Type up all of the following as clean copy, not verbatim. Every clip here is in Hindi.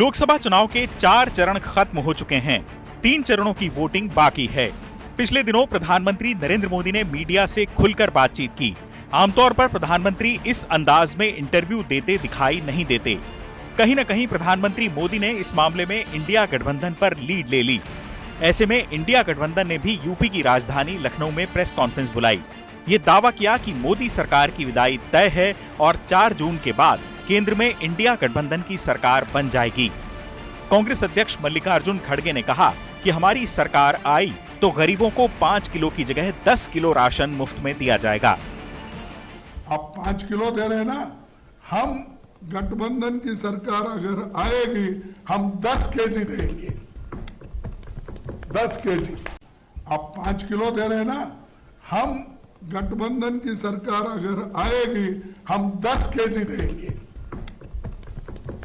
लोकसभा चुनाव के 4 चरण खत्म हो चुके हैं। 3 चरणों की वोटिंग बाकी है। पिछले दिनों प्रधानमंत्री नरेंद्र मोदी ने मीडिया से खुलकर बातचीत की। आमतौर पर प्रधानमंत्री इस अंदाज में इंटरव्यू देते दिखाई नहीं देते। कहीं न कहीं प्रधानमंत्री मोदी ने इस मामले में इंडिया गठबंधन पर लीड ले ली। ऐसे में इंडिया गठबंधन ने भी यूपी की राजधानी लखनऊ में प्रेस कॉन्फ्रेंस बुलाई। ये दावा किया कि मोदी सरकार की विदाई तय है और 4 जून के बाद केंद्र में इंडिया गठबंधन की सरकार बन जाएगी। कांग्रेस अध्यक्ष मल्लिकार्जुन खड़गे ने कहा कि हमारी सरकार आई तो गरीबों को 5 किलो की जगह 10 किलो राशन मुफ्त में दिया जाएगा। आप 5 किलो दे रहे हैं ना, हम गठबंधन की सरकार अगर आएगी हम 10 केजी देंगे, 10 केजी। आप 5 किलो दे रहे हैं ना, हम गठबंधन की सरकार अगर आएगी हम 10 केजी देंगे,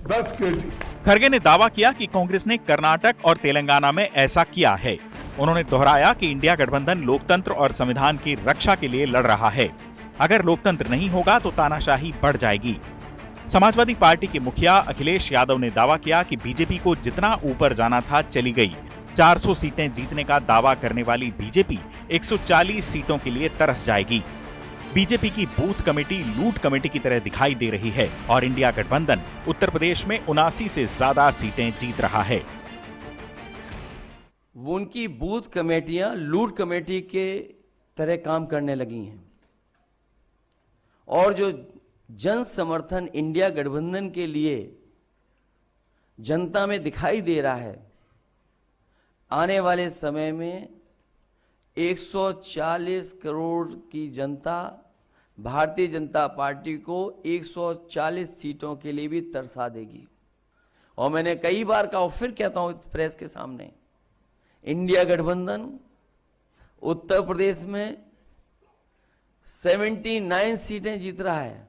10 केजी। खड़गे ने दावा किया कि कांग्रेस ने कर्नाटक और तेलंगाना में ऐसा किया है। उन्होंने दोहराया कि इंडिया गठबंधन लोकतंत्र और संविधान की रक्षा के लिए लड़ रहा है। अगर लोकतंत्र नहीं होगा तो तानाशाही बढ़ जाएगी। समाजवादी पार्टी के मुखिया अखिलेश यादव ने दावा किया कि बीजेपी को जितना ऊपर जाना था चली गई। 400 सीटें जीतने का दावा करने वाली बीजेपी 140 सीटों के लिए तरस जाएगी। बीजेपी की बूथ कमेटी लूट कमेटी की तरह दिखाई दे रही है और इंडिया गठबंधन उत्तर प्रदेश में 79 से ज्यादा सीटें जीत रहा है। उनकी बूथ कमेटियां लूट कमेटी के तरह काम करने लगी हैं और जो जन समर्थन इंडिया गठबंधन के लिए जनता में दिखाई दे रहा है, आने वाले समय में 140 करोड़ की जनता भारतीय जनता पार्टी को 140 सीटों के लिए भी तरसा देगी। और मैंने कई बार कहा, फिर कहता हूं प्रेस के सामने, इंडिया गठबंधन उत्तर प्रदेश में 79 सीटें जीत रहा है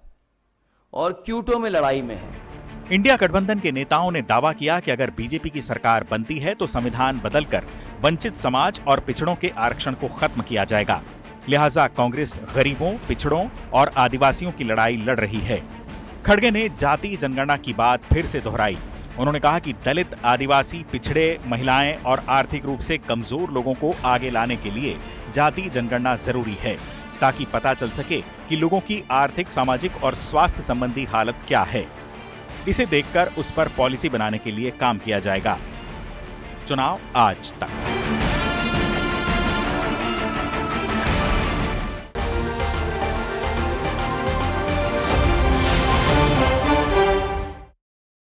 और क्यूटो में लड़ाई में है। इंडिया गठबंधन के नेताओं ने दावा किया कि अगर बीजेपी की सरकार बनती है तो संविधान बदलकर वंचित समाज और पिछड़ों के आरक्षण को खत्म किया जाएगा। लिहाजा कांग्रेस गरीबों, पिछड़ों और आदिवासियों की लड़ाई लड़ रही है। खड़गे ने जाति जनगणना की बात फिर से दोहराई। उन्होंने कहा कि दलित, आदिवासी, पिछड़े, महिलाएं और आर्थिक रूप से कमजोर लोगों को आगे लाने के लिए जाति जनगणना जरूरी है, ताकि पता चल सके कि लोगों की आर्थिक, सामाजिक और स्वास्थ्य संबंधी हालत क्या है। इसे देखकर उस पर पॉलिसी बनाने के लिए काम किया जाएगा। चुनाव आज तक।